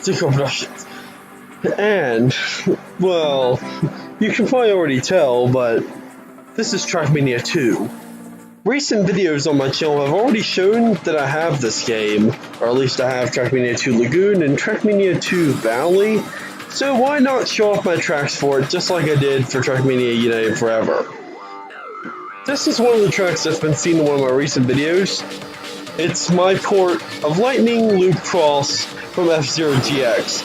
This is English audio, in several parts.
Tickle Productions. And, well, you can probably already tell, but this is TrackMania 2. Recent videos on my channel have already shown that I have this game, or at least I have TrackMania 2 Lagoon and TrackMania 2 Valley, so why not show off my tracks for it just like I did for TrackMania United Forever. This is one of the tracks that's been seen in one of my recent videos. It's my port of Lightning Loop Cross from F-Zero GX.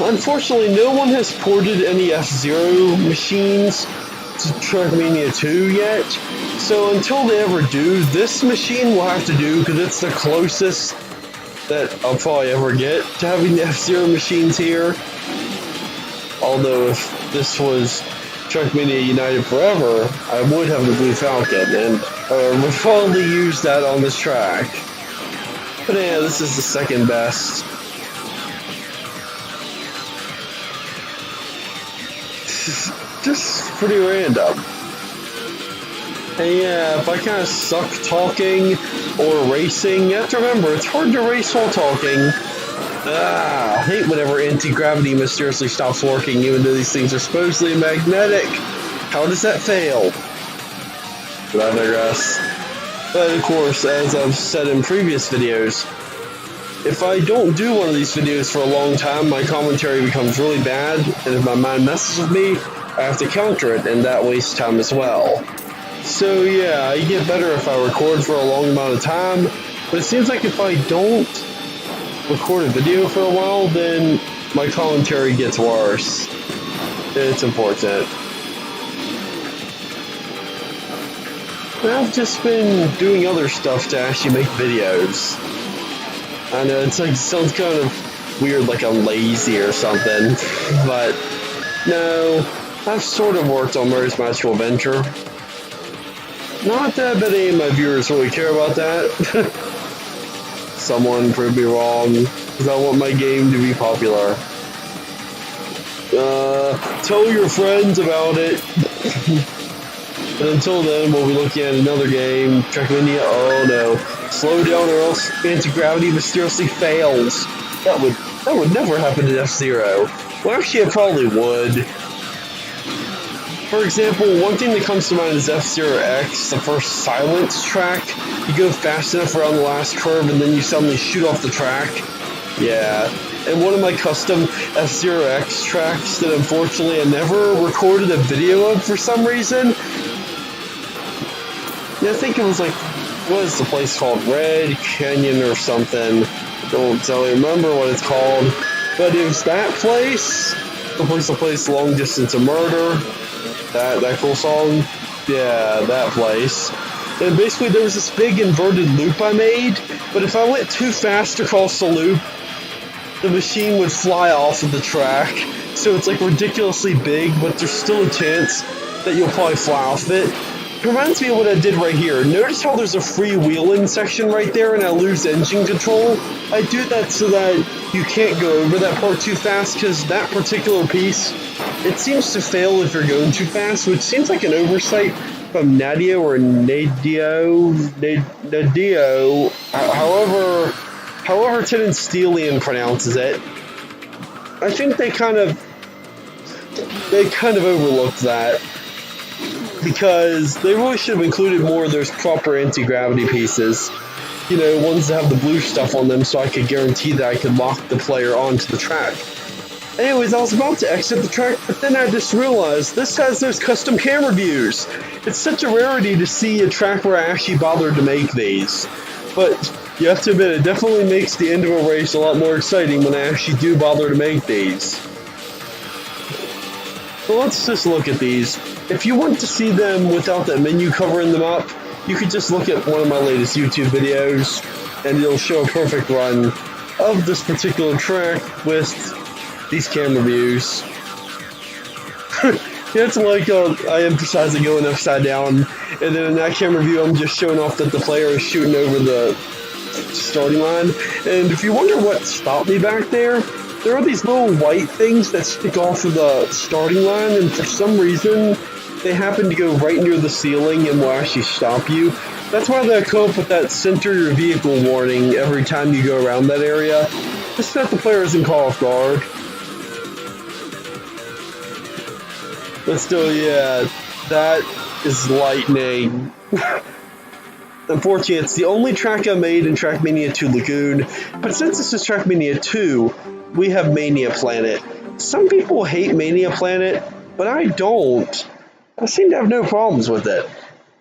Unfortunately, no one has ported any F-Zero machines to TrackMania 2 yet, so until they ever do, this machine will have to do because it's the closest that I'll probably ever get to having the F-Zero machines here. Although if this was TrackMania United Forever, I would have the Blue Falcon, and would probably use that on this track. But yeah, this is the second best. Just pretty random. And yeah, if I kind of suck talking or racing, you have to remember, it's hard to race while talking. I hate whenever anti-gravity mysteriously stops working, even though these things are supposedly magnetic. How does that fail? But I digress. But of course, as I've said in previous videos, if I don't do one of these videos for a long time, my commentary becomes really bad, and if my mind messes with me, I have to counter it, and that wastes time as well. So yeah, I get better if I record for a long amount of time, but it seems like if I don't record a video for a while, then my commentary gets worse. It's important. I've just been doing other stuff to actually make videos. I know it sounds kind of weird, like I'm lazy or something, but no, I've sort of worked on Mary's Magical Adventure. Not that any of my viewers really care about that. Someone prove me wrong, because I want my game to be popular. Tell your friends about it. And until then, we'll be looking at another game, TrackMania. Oh no. Slow down or else anti-gravity mysteriously fails. That would never happen in F-Zero. Well, actually, it probably would. For example, one thing that comes to mind is F-Zero X, the first Silence track. You go fast enough around the last curve and then you suddenly shoot off the track. Yeah. And one of my custom F-Zero X tracks that unfortunately I never recorded a video of for some reason. Yeah, I think it was like, what is the place called? Red Canyon or something. Don't exactly remember what it's called. But it was that place. The place that plays Long Distance of Murder. That cool song. Yeah, that place. And basically there was this big inverted loop I made, but if I went too fast across the loop, the machine would fly off of the track. So it's like ridiculously big, but there's still a chance that you'll probably fly off it. It reminds me of what I did right here. Notice how there's a freewheeling section right there and I lose engine control? I do that so that you can't go over that part too fast, because that particular piece, it seems to fail if you're going too fast, which seems like an oversight from Nadio or Nadio, however Tenant Steelian pronounces it. I think they kind of overlooked that, because they really should have included more of those proper anti-gravity pieces. You know, ones that have the blue stuff on them, so I could guarantee that I could lock the player onto the track. Anyways, I was about to exit the track, but then I just realized this has those custom camera views. It's such a rarity to see a track where I actually bothered to make these. But you have to admit, it definitely makes the end of a race a lot more exciting when I actually do bother to make these. So let's just look at these. If you want to see them without that menu covering them up, you could just look at one of my latest YouTube videos, and it'll show a perfect run of this particular track with these camera views. It's like I emphasize it going upside down, and then in that camera view I'm just showing off that the player is shooting over the starting line. And if you wonder what stopped me back there are these little white things that stick off of the starting line, and for some reason they happen to go right near the ceiling and will actually stop you. That's why they come up with that center your vehicle warning every time you go around that area. Just let the players in call off guard. But still, yeah, that is lightning. Unfortunately, it's the only track I made in TrackMania 2 Lagoon, but since this is TrackMania 2, we have Mania Planet. Some people hate Mania Planet, but I don't. I seem to have no problems with it.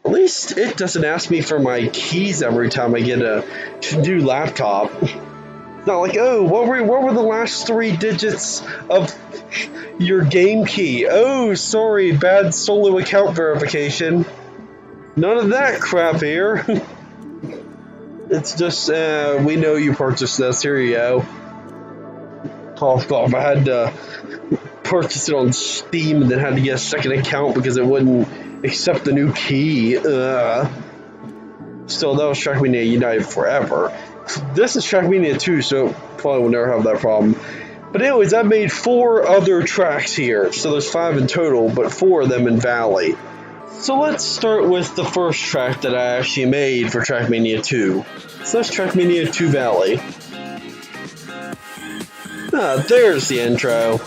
At least it doesn't ask me for my keys every time I get a new laptop. It's not like, oh, what were the last 3 digits of your game key? Oh, sorry, bad solo account verification. None of that crap here. It's just, we know you purchased this. Here you go. Cough, cough. I had to purchase it on Steam and then had to get a second account because it wouldn't accept the new key. Still, that was TrackMania United Forever. This is TrackMania 2, so probably will never have that problem. But anyways, I made 4 other tracks here. So there's 5 in total, but 4 of them in Valley. So let's start with the first track that I actually made for TrackMania 2. So that's TrackMania 2 Valley. There's the intro.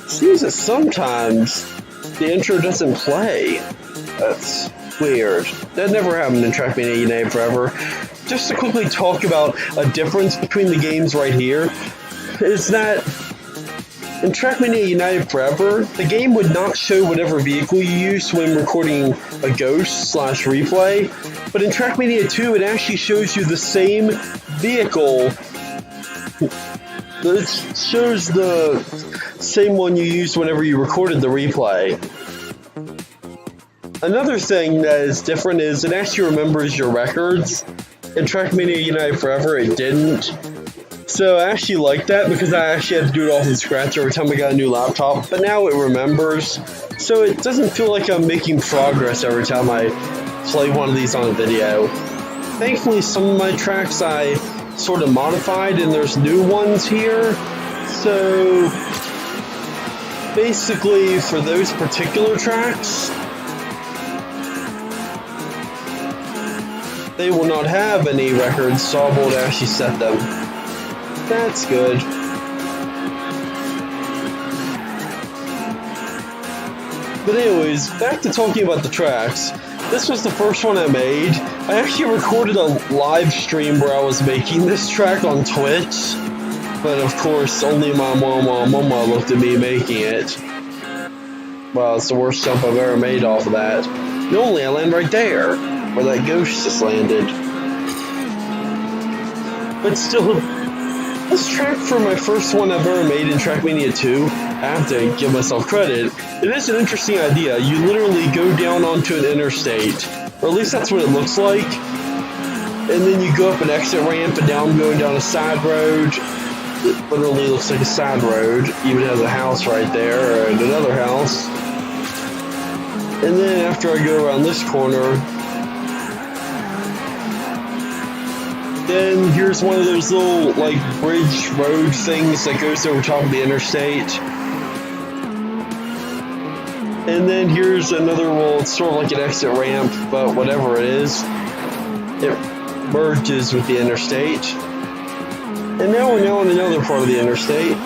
Seems that sometimes the intro doesn't play. That's weird. That never happened in TrackMania United Forever. Just to quickly talk about a difference between the games right here, is that in TrackMania United Forever, the game would not show whatever vehicle you used when recording a ghost/replay, but in TrackMania 2, it actually shows you the same vehicle. It shows the same one you used whenever you recorded the replay. Another thing that is different is it actually remembers your records. In TrackMania United Forever, it didn't. So I actually like that because I actually had to do it all from scratch every time I got a new laptop, but now it remembers. So it doesn't feel like I'm making progress every time I play one of these on a video. Thankfully, some of my tracks I sort of modified and there's new ones here. So basically for those particular tracks, they will not have any records, so I'll be able to actually set them. That's good. But anyways, back to talking about the tracks. This was the first one I made. I actually recorded a live stream where I was making this track on Twitch. But of course, only my mama looked at me making it. Wow, it's the worst jump I've ever made off of that. Normally I land right there, where that ghost just landed. But still, this track for my first one I've ever made in TrackMania 2, I have to give myself credit. It is an interesting idea. You literally go down onto an interstate, or at least that's what it looks like, and then you go up an exit ramp and now I'm going down a side road. It literally looks like a side road. Even has a house right there, and another house. And then after I go around this corner, then here's one of those little, like, bridge road things that goes over top of the interstate. And then here's another, well, it's sort of like an exit ramp, but whatever it is, it merges with the interstate. And now we're now on another part of the interstate.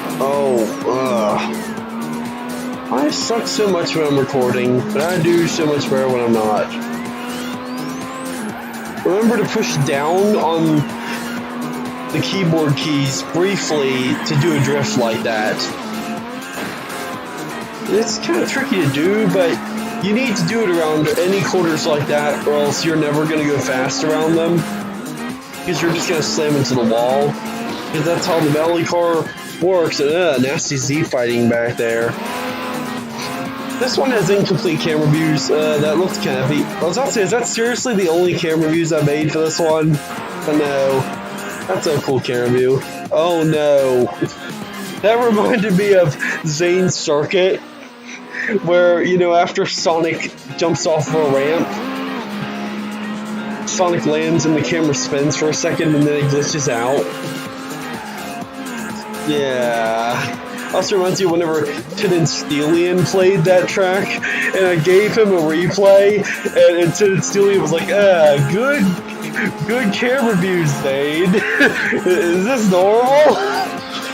I suck so much when I'm recording, but I do so much better when I'm not. Remember to push down on the keyboard keys briefly to do a drift like that. It's kind of tricky to do, but you need to do it around any corners like that, or else you're never going to go fast around them, because you're just going to slam into the wall, because that's how the Valley car works. And nasty Z fighting back there. This one has incomplete camera views. That looks kind of neat. I was about to say, is that seriously the only camera views I made for this one? But no. That's a cool camera view. Oh no. That reminded me of Xane's Circuit, where, you know, after Sonic jumps off of a ramp, Sonic lands and the camera spins for a second and then it glitches out. Yeah. Also reminds you whenever Tinstelian played that track, and I gave him a replay, and Tinstelian was like, good Good camera views, Xane. Is this normal?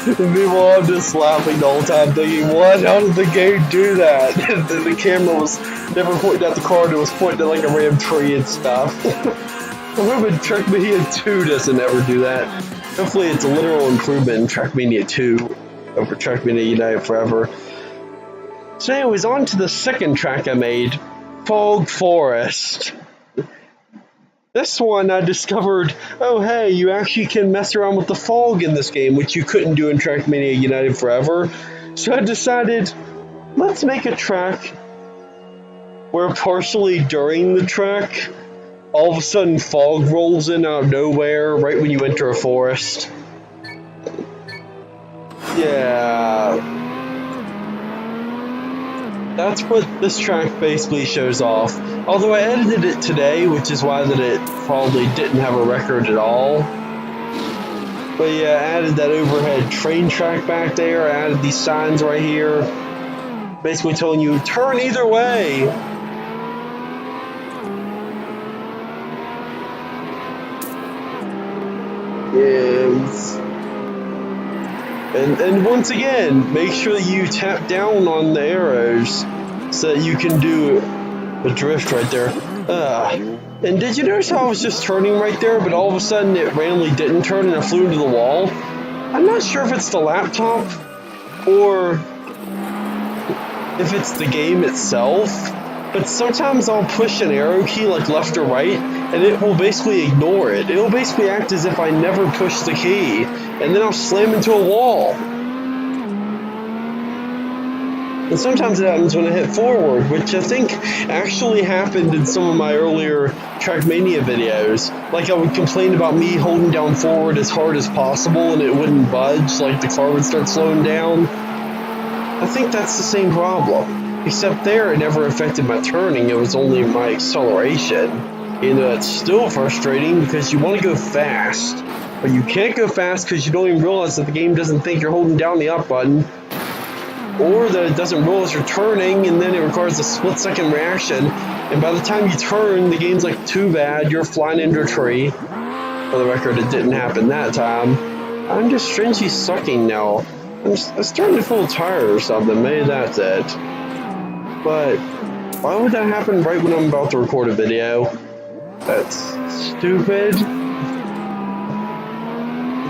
And meanwhile, I'm just laughing the whole time, thinking, what? How did the game do that? The camera was never pointing at the car, it was pointing at like a random tree and stuff. I'm hoping TrackMania 2 doesn't ever do that. Hopefully it's a literal improvement in TrackMania 2 over TrackMania United Forever. So anyways, on to the second track I made, Fog Forest. This one I discovered, oh hey, you actually can mess around with the fog in this game, which you couldn't do in TrackMania United Forever. So I decided, let's make a track where partially during the track, all of a sudden fog rolls in out of nowhere right when you enter a forest. Yeah. That's what this track basically shows off. Although I edited it today, which is why that it probably didn't have a record at all. But yeah, I added that overhead train track back there. I added these signs right here, basically telling you, turn either way. Yes. And once again, make sure that you tap down on the arrows so that you can do a drift right there. And did you notice how I was just turning right there, but all of a sudden it randomly didn't turn and I flew into the wall? I'm not sure if it's the laptop or if it's the game itself, but sometimes I'll push an arrow key like left or right and it will basically ignore it. It'll basically act as if I never pushed the key, and then I'll slam into a wall. And sometimes it happens when I hit forward, which I think actually happened in some of my earlier TrackMania videos. Like I would complain about me holding down forward as hard as possible and it wouldn't budge, like the car would start slowing down. I think that's the same problem. Except there it never affected my turning, it was only my acceleration. You know, it's still frustrating because you want to go fast, but you can't go fast because you don't even realize that the game doesn't think you're holding down the up button, or that it doesn't realize you're turning, and then it requires a split-second reaction, and by the time you turn, the game's like, too bad, you're flying into a tree. For the record, it didn't happen that time. I'm just strangely sucking now. I'm starting to feel tired or something, maybe that's it. But why would that happen right when I'm about to record a video? That's stupid.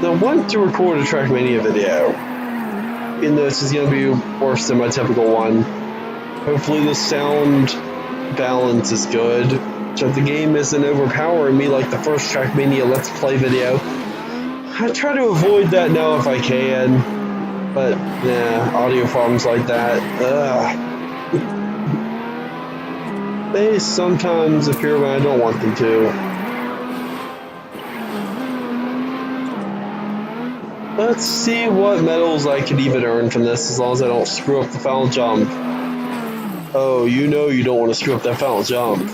I want to record a TrackMania video, even though this is going to be worse than my typical one. Hopefully the sound balance is good, so the game isn't overpowering me like the first TrackMania Let's Play video. I try to avoid that now if I can, but nah, audio problems like that, they sometimes appear when I don't want them to. Let's see what medals I could even earn from this as long as I don't screw up the final jump. Oh, you know you don't want to screw up that final jump.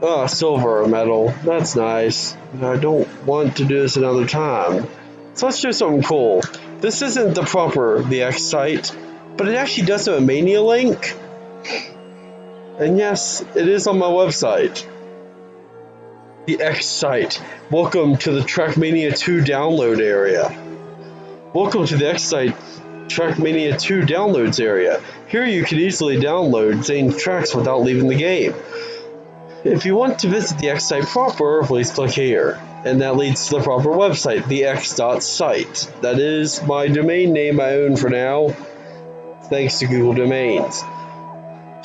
Oh, silver medal. That's nice. I don't want to do this another time. So let's do something cool. This isn't the proper VX site, but it actually does have a Mania link. And yes, it is on my website. The X site. Welcome to the TrackMania 2 download area. Welcome to the X site, TrackMania 2 downloads area. Here you can easily download Xane tracks without leaving the game. If you want to visit the X site proper, please click here. And that leads to the proper website, thex.site. That is my domain name I own for now, thanks to Google Domains.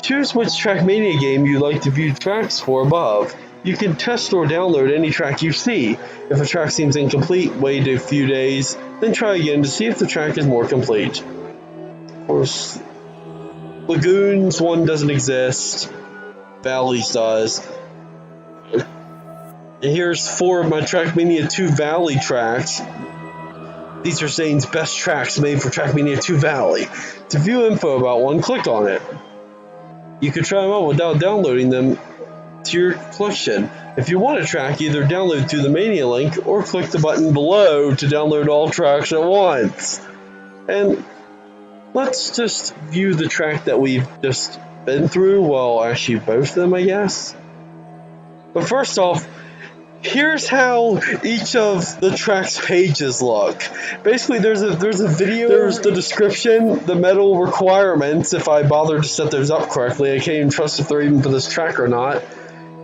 Choose which TrackMania game you'd like to view tracks for above. You can test or download any track you see. If a track seems incomplete, wait a few days, then try again to see if the track is more complete. Of course, Lagoons one doesn't exist, Valleys does. Here's 4 of my TrackMania 2 Valley tracks. These are Zane's best tracks made for TrackMania 2 Valley. To view info about one, click on it. You can try them out without downloading them to your collection. If you want a track, either download through the Mania link or click the button below to download all tracks at once. And let's just view the track that we've just been through. Well, actually both of them, I guess. But first off, here's how each of the track's pages look. Basically, there's a video, there's the description, the metal requirements, if I bother to set those up correctly. I can't even trust if they're even for this track or not.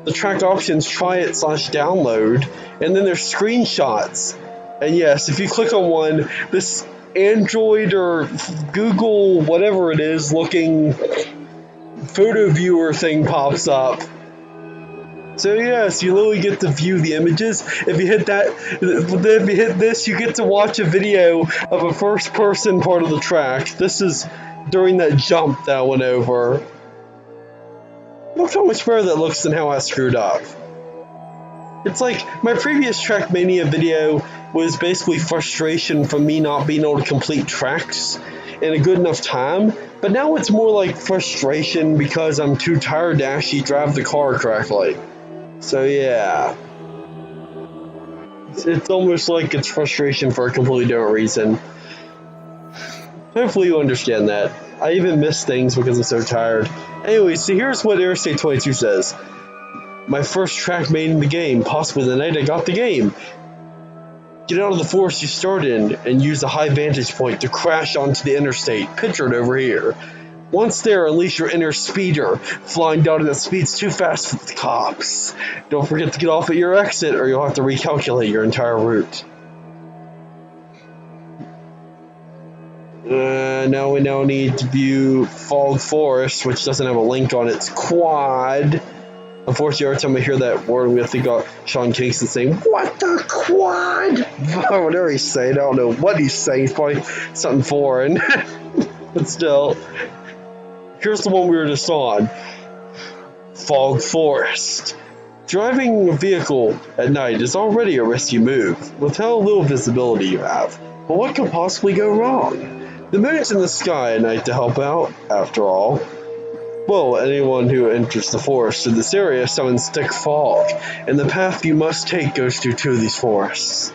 The track options, try it / download, and then there's screenshots. And yes, if you click on one, this Android or Google, whatever it is, looking photo viewer thing pops up. So yes, you literally get to view the images. If you hit this, you get to watch a video of a first person part of the track. This is during that jump that I went over. Look how much better that looks than how I screwed up. It's like my previous TrackMania video was basically frustration from me not being able to complete tracks in a good enough time, but now it's more like frustration because I'm too tired to actually drive the car correctly. So yeah, it's almost like it's frustration for a completely different reason. Hopefully you understand that. I even miss things because I'm so tired. Anyway, so here's what Interstate 22 says. My first track made in the game, possibly the night I got the game. Get out of the forest you started in and use a high vantage point to crash onto the interstate, pictured over here. Once there, unleash your inner speeder, flying down at speeds too fast for the cops. Don't forget to get off at your exit or you'll have to recalculate your entire route. Now we need to view Fog Forest, which doesn't have a link on its quad. Unfortunately, every time I hear that word, I'm going to think of Sean Kingston saying, "What the quad?" Whatever he's saying, I don't know what he's saying. It's probably something foreign. But still, here's the one we were just on. Fog Forest. Driving a vehicle at night is already a risky move, with how little visibility you have. But what could possibly go wrong? The moon's in the sky at night to help out, after all. Well, anyone who enters the forest in this area summons thick fog, and the path you must take goes through 2 of these forests.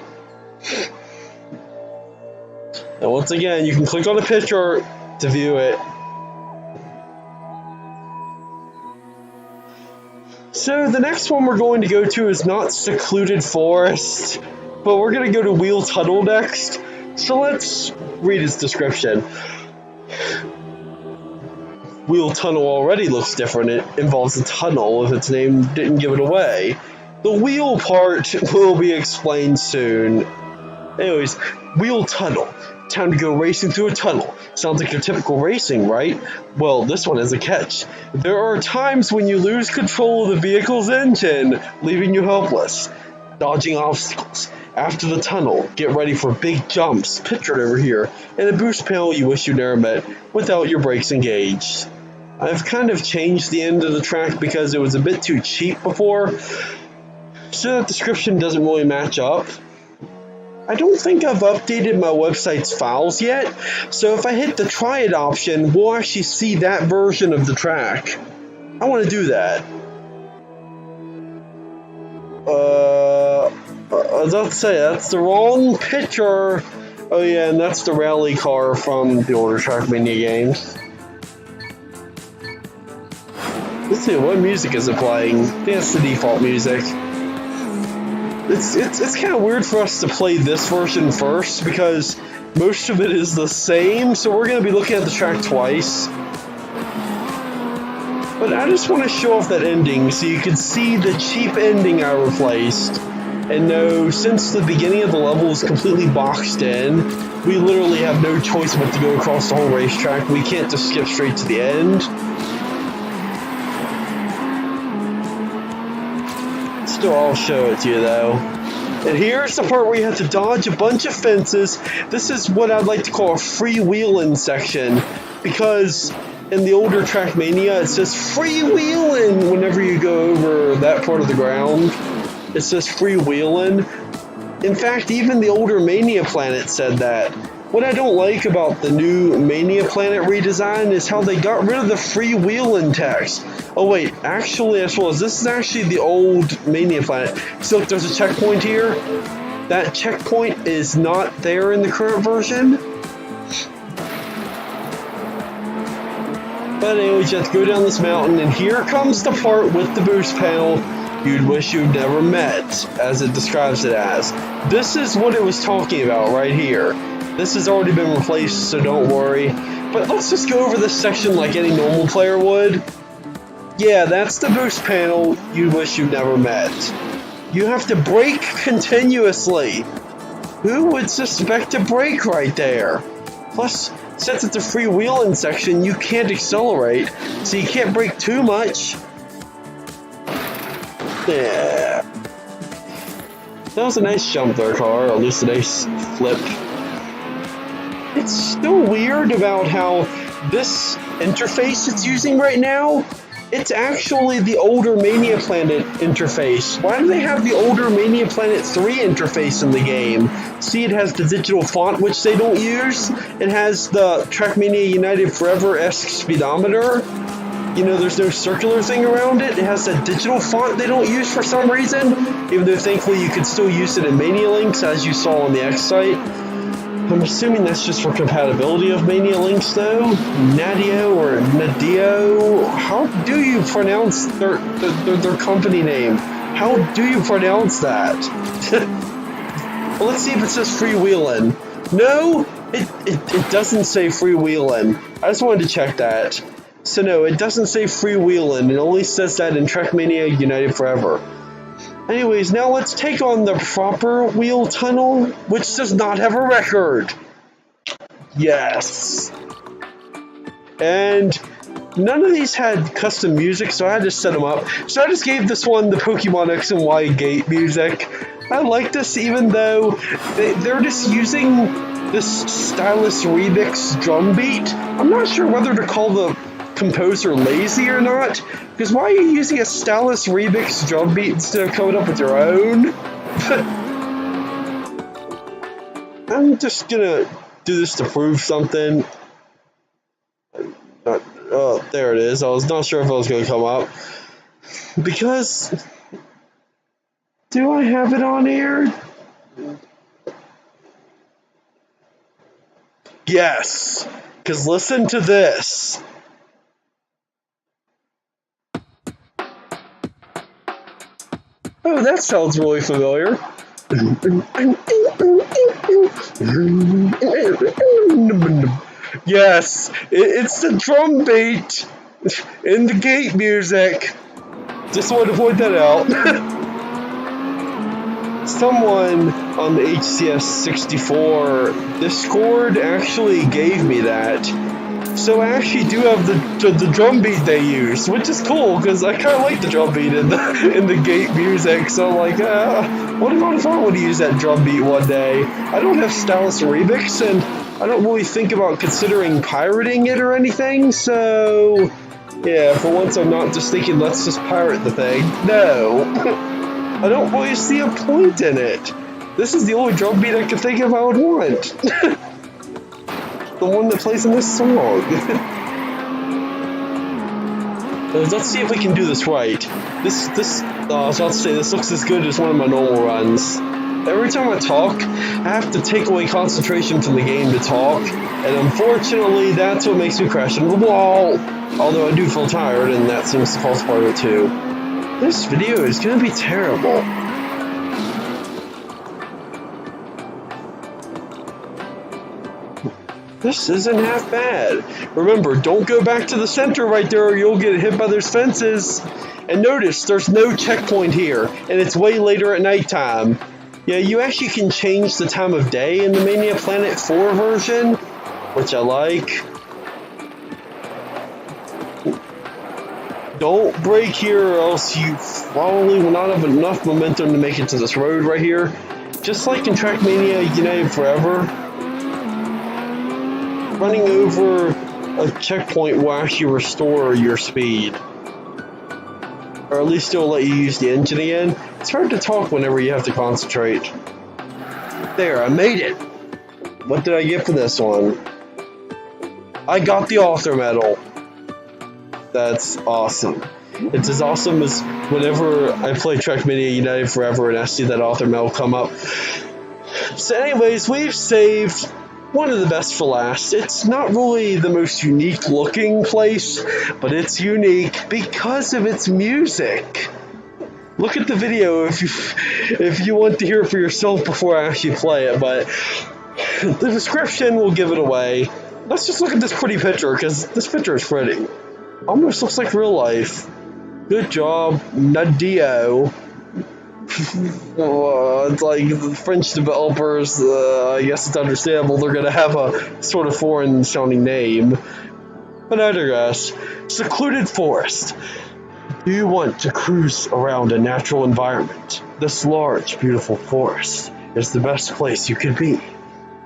And once again, you can click on the picture to view it. So the next one we're going to go to is not Secluded Forest, but we're going to go to Wheel Tunnel next. So let's read its description. Wheel Tunnel already looks different. It involves a tunnel, if its name didn't give it away. The wheel part will be explained soon. Anyways, Wheel Tunnel. Time to go racing through a tunnel. Sounds like your typical racing, right? Well, this one has a catch. There are times when you lose control of the vehicle's engine, leaving you helpless. Dodging obstacles. After the tunnel, get ready for big jumps, pictured over here, and a boost panel you wish you never met without your brakes engaged. I've kind of changed the end of the track because it was a bit too cheap before, so that description doesn't really match up. I don't think I've updated my website's files yet, so if I hit the try it option, we'll actually see that version of the track. I want to do that. I was about to say, that's the wrong picture. Oh yeah, and that's the rally car from the older TrackMania games. Let's see, what music is it playing? I think that's the default music. It's kind of weird for us to play this version first, because most of it is the same, so we're going to be looking at the track twice. But I just want to show off that ending so you can see the cheap ending I replaced. And no, since the beginning of the level is completely boxed in, we literally have no choice but to go across the whole racetrack. We can't just skip straight to the end. Still, I'll show it to you though. And here's the part where you have to dodge a bunch of fences. This is what I'd like to call a freewheeling section, because in the older TrackMania it says freewheeling whenever you go over that part of the ground. It says freewheeling. In fact, even the older Mania Planet said that. What I don't like about the new Mania Planet redesign is how they got rid of the freewheeling text. Oh wait, actually, as well as this is actually the old Mania Planet. So look, there's a checkpoint here. That checkpoint is not there in the current version. But anyways, you have to go down this mountain, and here comes the part with the boost panel you'd wish you'd never met, as it describes it as. This is what it was talking about right here. This has already been replaced, so don't worry. But let's just go over this section like any normal player would. Yeah, that's the boost panel you wish you'd never met. You have to brake continuously. Who would suspect a brake right there? Plus, since it's a freewheeling section, you can't accelerate, so you can't brake too much. Yeah. That was a nice jump there, car. At least a nice flip. It's still weird about how this interface it's using right now, it's actually the older Mania Planet interface. Why do they have the older Mania Planet 3 interface in the game? See, it has the digital font, which they don't use. It has the TrackMania United Forever-esque speedometer. You know, there's no circular thing around it. It has that digital font they don't use for some reason, even though thankfully you could still use it in Mania Links, as you saw on the X site. I'm assuming that's just for compatibility of Mania Links, though. Nadio or Nadio? How do you pronounce their company name? How do you pronounce that? Well, let's see if it says freewheeling. No, it doesn't say freewheeling. I just wanted to check that. So no, it doesn't say freewheeling. It only says that in TrackMania United Forever. Anyways, now let's take on the proper wheel tunnel, which does not have a record. Yes. And none of these had custom music, so I had to set them up. So I just gave this one the Pokemon X and Y gate music. I like this, even though they're just using this Stylus Remix drum beat. I'm not sure whether to call the composer lazy or not, because why are you using a Stylus Remix drum beat instead of coming up with your own? I'm just gonna do this to prove something. Oh, there it is. I was not sure if it was gonna come up. Because, do I have it on here? Yes, because listen to this. Oh, that sounds really familiar. Yes, it's the drum beat in the gate music. Just wanted to point that out. Someone on the HCS64 Discord actually gave me that. So I actually do have the drum beat they use, which is cool because I kind of like the drum beat in the gate music. So I'm like, what if I want to use that drum beat one day? I don't have Stylus Remix, and I don't really think about considering pirating it or anything. So yeah, for once I'm not just thinking let's just pirate the thing. No, I don't really see a point in it. This is the only drum beat I could think of I would want. The one that plays in this song. Let's see if we can do this right. I was about to say, this looks as good as one of my normal runs. Every time I talk, I have to take away concentration from the game to talk, and unfortunately, that's what makes me crash into the wall. Although I do feel tired, and that seems to cause part of it too. This video is gonna be terrible. This isn't half bad. Remember, don't go back to the center right there or you'll get hit by those fences. And notice, there's no checkpoint here, and it's way later at nighttime. Yeah, you actually can change the time of day in the Mania Planet 4 version, which I like. Don't brake here or else you probably will not have enough momentum to make it to this road right here. Just like in TrackMania United Forever, running over a checkpoint will actually restore your speed. Or at least it'll let you use the engine again. It's hard to talk whenever you have to concentrate. There, I made it! What did I get for this one? I got the author medal. That's awesome. It's as awesome as whenever I play TrackMania United Forever and I see that author medal come up. So anyways, we've saved. one of the best for last. It's not really the most unique looking place, but it's unique because of its music. Look at the video if you want to hear it for yourself before I actually play it, but the description will give it away. Let's just look at this pretty picture, because this picture is pretty. Almost looks like real life. Good job, Nadio. It's like the French developers, I guess it's understandable they're going to have a sort of foreign sounding name. But I digress. Secluded forest. Do you want to cruise around a natural environment? This large, beautiful forest is the best place you could be,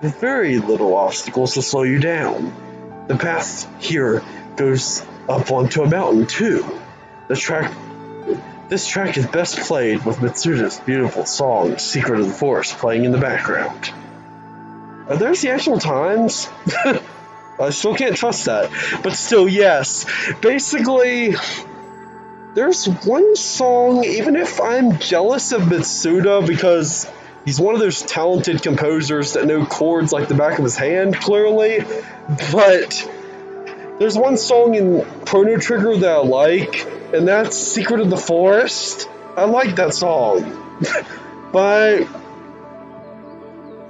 with very little obstacles to slow you down. The path here goes up onto a mountain too. This track is best played with Mitsuda's beautiful song, Secret of the Forest, playing in the background. Are those the actual times? I still can't trust that. But still, yes. Basically, there's one song, even if I'm jealous of Mitsuda because he's one of those talented composers that know chords like the back of his hand, clearly, but there's one song in Chrono Trigger that I like, and that's Secret of the Forest. I like that song. But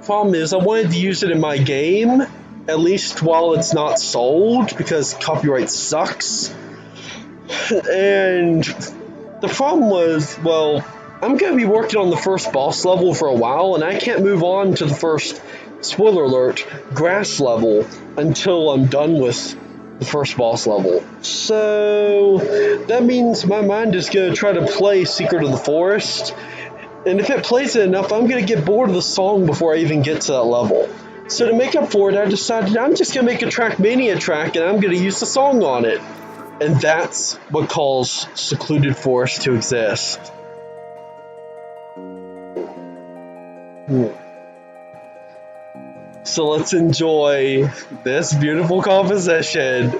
problem is, I wanted to use it in my game, at least while it's not sold, because copyright sucks. And the problem was, well, I'm going to be working on the first boss level for a while, and I can't move on to the first, spoiler alert, grass level until I'm done with the first boss level. So that means my mind is going to try to play Secret of the Forest, and if it plays it enough, I'm going to get bored of the song before I even get to that level. So to make up for it, I decided I'm just going to make a TrackMania track, and I'm going to use the song on it. And that's what calls Secluded Forest to exist. So let's enjoy this beautiful composition.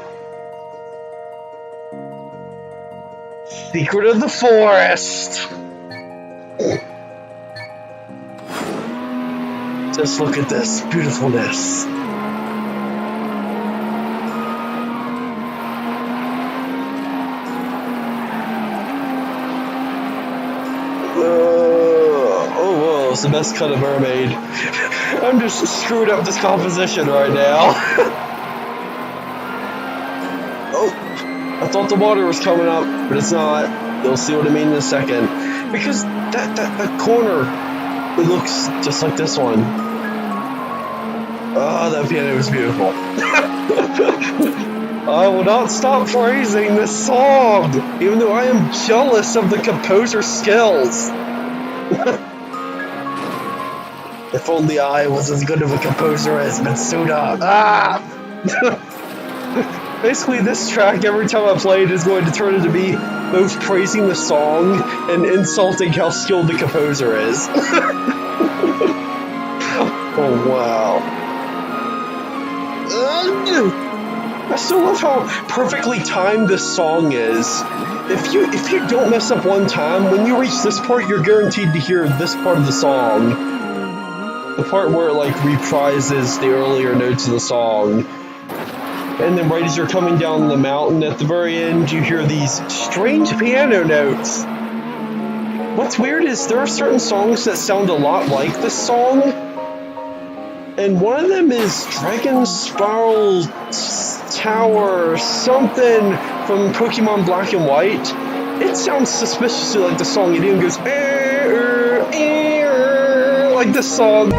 Secret of the Forest. Just look at this beautifulness. It's the best cut I've ever made. I'm just screwing up this composition right now. Oh, I thought the water was coming up, but it's not. You'll see what I mean in a second. Because that corner, it looks just like this one. Oh, that piano is beautiful. I will not stop praising this song, even though I am jealous of the composer's skills. If only I was as good of a composer as Mitsuda. Basically, this track, every time I play it, is going to turn into me both praising the song and insulting how skilled the composer is. Oh, wow. I still love how perfectly timed this song is. If you don't mess up one time, when you reach this part, you're guaranteed to hear this part of the song. The part where it like reprises the earlier notes of the song. And then right as you're coming down the mountain at the very end, you hear these strange piano notes. What's weird is there are certain songs that sound a lot like this song. And one of them is Dragon Spiral Tower something from Pokemon Black and White. It sounds suspiciously like the song. It even goes like this song.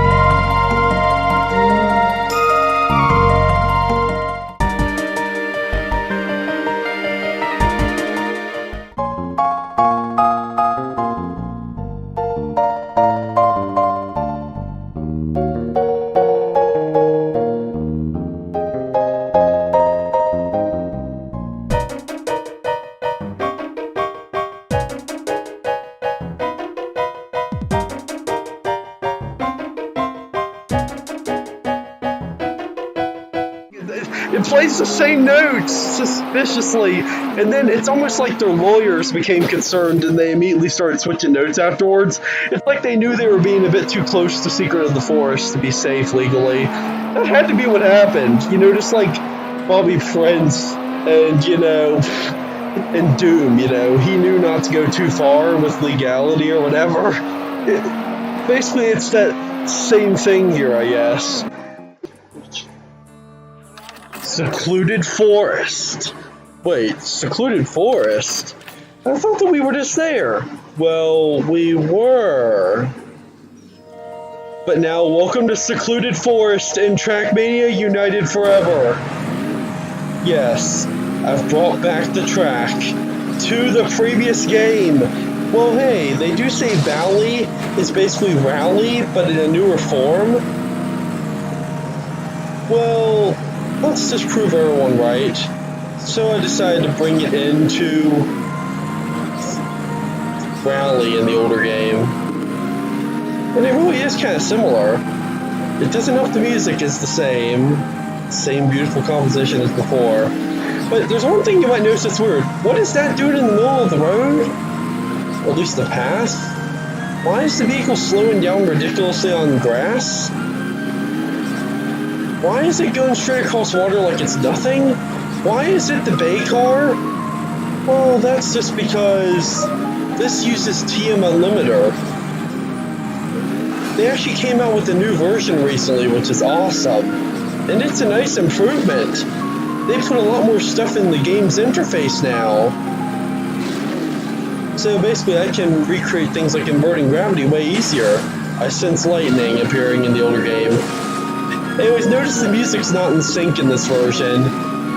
It plays the same notes suspiciously, and then it's almost like their lawyers became concerned and they immediately started switching notes afterwards. It's like they knew they were being a bit too close to Secret of the Forest to be safe legally. That had to be what happened. You know, just like Bobby Prince and, and Doom, he knew not to go too far with legality or whatever. Basically, it's that same thing here, I guess. Secluded Forest. Wait, Secluded Forest? I thought that we were just there. Well, we were. But now, welcome to Secluded Forest in TrackMania United Forever. Yes, I've brought back the track to the previous game. Well, hey, they do say Valley is basically Rally, but in a newer form. Well, let's just prove everyone right. So I decided to bring it into Rally in the older game. And it really is kind of similar. It doesn't know if the music is the same beautiful composition as before. But there's one thing you might notice that's weird. What is that doing in the middle of the road? Or at least the path? Why is the vehicle slowing down ridiculously on grass? Why is it going straight across water like it's nothing? Why is it the Bay car? Well, that's just because this uses TM Unlimiter. They actually came out with a new version recently, which is awesome. And it's a nice improvement. They put a lot more stuff in the game's interface now. So basically I can recreate things like inverting gravity way easier. I sense lightning appearing in the older game. Anyways, notice the music's not in sync in this version.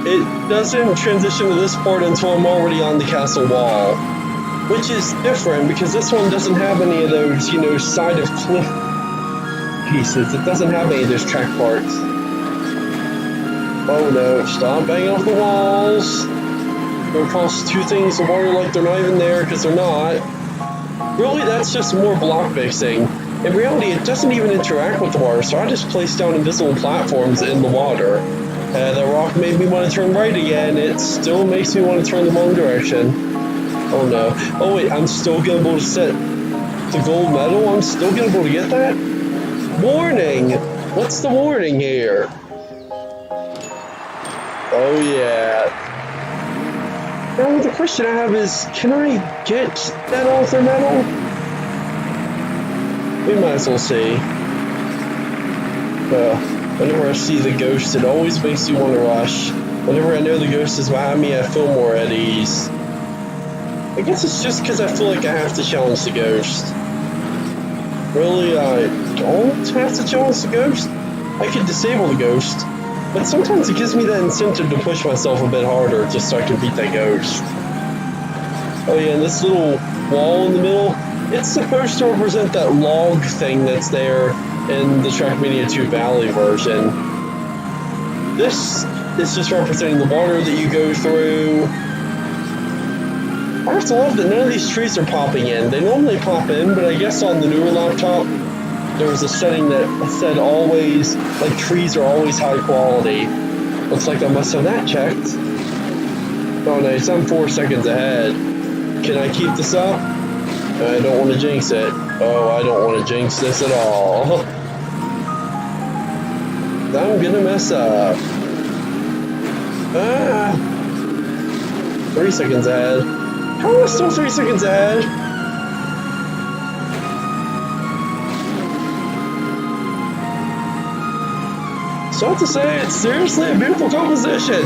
It doesn't transition to this part until I'm already on the castle wall. Which is different because this one doesn't have any of those, side of cliff pieces. It doesn't have any of those track parts. Oh no, stop banging off the walls. Go across two things of water like they're not even there because they're not. Really, that's just more block fixing. In reality, it doesn't even interact with the water, so I just placed down invisible platforms in the water. That rock made me want to turn right again. It still makes me want to turn the wrong direction. Oh no. Oh wait, I'm still going to be able to set the gold medal? I'm still going to be able to get that? Warning! What's the warning here? Oh yeah. Now the question I have is, can I get that author medal? We might as well see. Whenever I see the ghost, it always makes you want to rush. Whenever I know the ghost is behind me, I feel more at ease. I guess it's just because I feel like I have to challenge the ghost. Really, I don't have to challenge the ghost? I could disable the ghost. But sometimes it gives me that incentive to push myself a bit harder just so I can beat that ghost. Oh yeah, and this little wall in the middle, it's supposed to represent that log thing that's there in the TrackMania 2 Valley version. This is just representing the water that you go through. I have to love that none of these trees are popping in. They normally pop in, but I guess on the newer laptop, there was a setting that said always, like trees are always high quality. Looks like I must have that checked. Oh nice, I'm 4 seconds ahead. Can I keep this up? I don't want to jinx it. Oh, I don't want to jinx this at all. I'm gonna mess up. 3 seconds ahead. How am I still 3 seconds ahead? So I have to say, it's seriously a beautiful composition.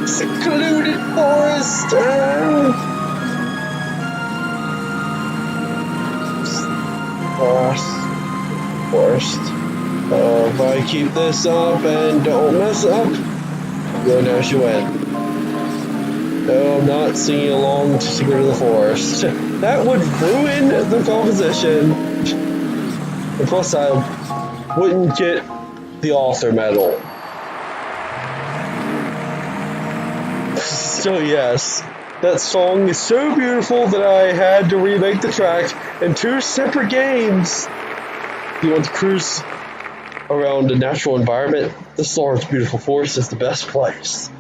Secluded forest. Forest. Oh, if I keep this up and don't mess up, go down she went. No, I'm not singing along to Secret of the Forest. That would ruin the composition. And plus, I wouldn't get the author medal. So yes, that song is so beautiful that I had to remake the track in 2 separate games. You want to cruise around a natural environment, this large, beautiful forest is the best place.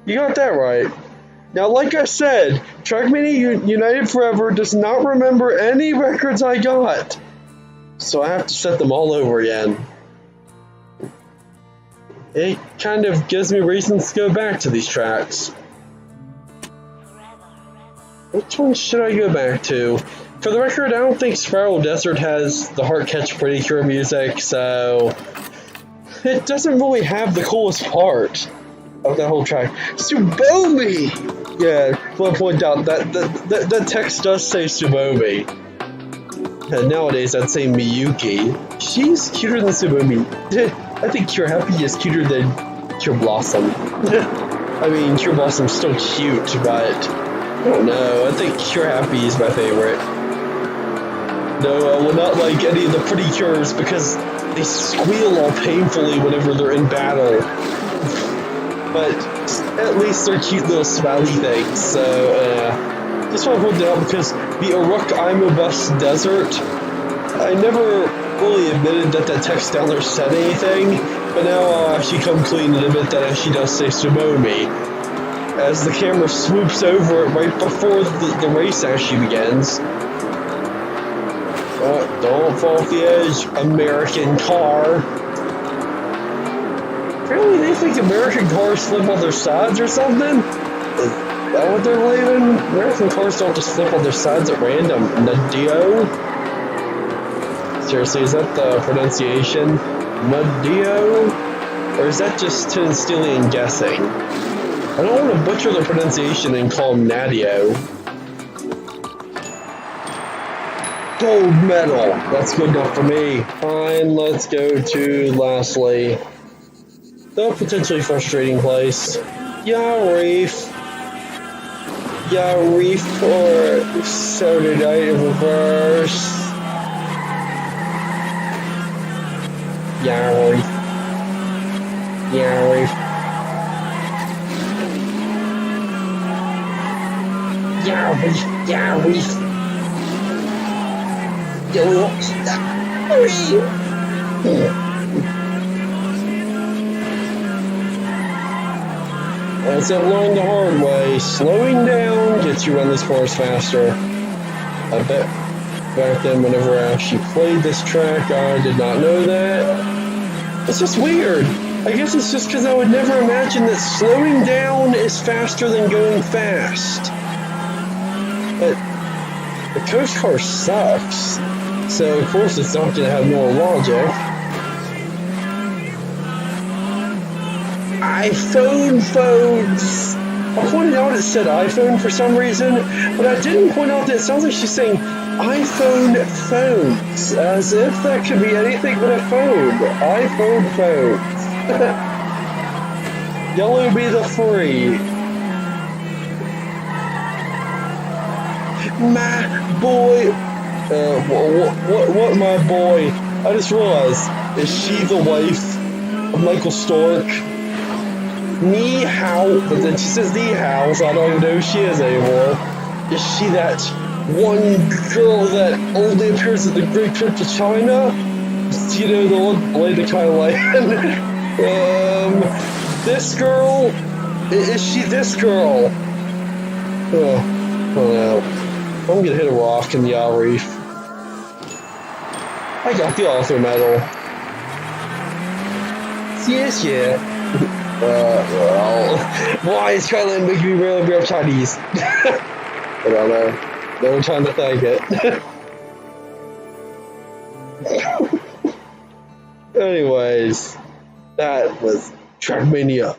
You got that right. Now, like I said, TrackMania United Forever does not remember any records I got, so I have to set them all over again. It kind of gives me reasons to go back to these tracks. Which one should I go back to? For the record, I don't think Spiral Desert has the Heart Catch Pretty Cure music, so it doesn't really have the coolest part of that whole track. Tsubomi! Yeah, I'll point out that text does say Tsubomi. And nowadays I'd say Miyuki. She's cuter than Tsubomi. I think Cure Happy is cuter than Cure Blossom. I mean, Cure Blossom's still cute, but I don't know. I think Cure Happy is my favorite. No, well, not like any of the pretty cures because they squeal all painfully whenever they're in battle. But at least they're cute little smiley things, so just want to point that out because the Uruk Imobus Desert, I never really admitted that text down there said anything, but now I'll actually come clean and admit that it actually does say Tsubomi, as the camera swoops over it right before the race actually begins. Don't fall off the edge, American car. Apparently they think American cars flip on their sides or something? Is that what they're believing? American cars don't just flip on their sides at random. Nadio? Seriously, is that the pronunciation? Nadio? Or is that just Tinstilian guessing? I don't want to butcher the pronunciation and call him Nadio. Gold medal! That's good enough for me. Fine, let's go to, lastly, the potentially frustrating place. Reef. Reef for Saturday Night in Reverse. Reef. Reef. Reef. As I've learned the hard way, slowing down gets you around this course faster. I bet back then whenever I actually played this track, I did not know that. It's just weird. I guess it's just because I would never imagine that slowing down is faster than going fast. But the coast car sucks, so of course it's not going to have no logic. iPhone phones! I pointed out it said iPhone for some reason, but I didn't point out that it sounds like she's saying iPhone phones, as if that could be anything but a phone. iPhone phones. Yellow be the free. My boy. What my boy? I just realized, is she the wife of Michael Stork? Ni hao, but then she says ni hao, so I don't even know who she is anymore. Is she that one girl that only appears at the Great Trip to China? You know, the one blade of kind of land. This girl? Is she this girl? Oh, I don't know. I'm gonna hit a rock in the reef. I got the author medal. Yes, yeah. Well, why is Skyland making me really real Chinese? I don't know. Never trying to thank it. Anyways, that was TrackMania